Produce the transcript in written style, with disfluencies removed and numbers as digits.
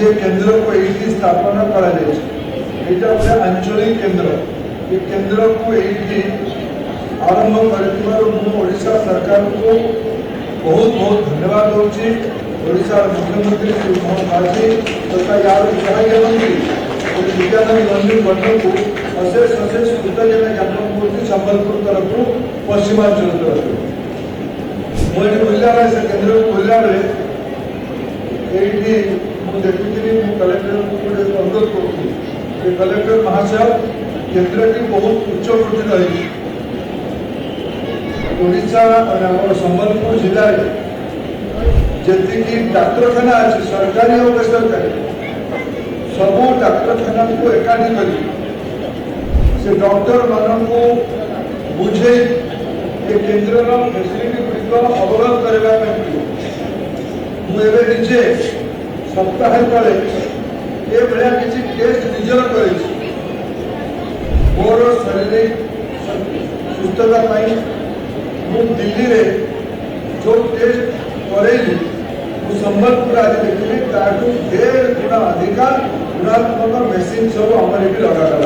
ये केंद्र को ये स्थापना करा गोटे आंचलिक केंद्र ये केंद्र को ये आरंभ करशा सरकार को बहुत बहुत धन्यवाद दूसरी ओडिशा मुख्यमंत्री श्री मोहन माझी तथा यार विभागीय मंत्री विद्याधर रंजन गंड को अशेष अशेष कृतज्ञता ज्ञापन कर संबलपुर तरफ पश्चिमांचल तरफ मुझे बुला से केंद्र को बुला ये देखी कलेक्टर गोटे अनुरोध करुँ कलेक्टर महाशय केंद्र की बहुत उच्च कोटि रही ओडिशा संबलपुर जिले जी डाक्तखाना अच्छी सरकारी और बेसरकारी सबू डाक्तखाना को एकाठी कर से डॉक्टर मान को बुझे ये केंद्र फैसिलिटी गुड़िक अवगत करने मुझे निजे सप्ताह तले ये भाया किसी टेस्ट निजर कर मोर शारीरिक सुस्थता दिल्ली रे जो टेस्ट करेली संबलपुर आज देखिए 1.5 गुणा अधिका गुणात्मक मेसीन सब आम लगा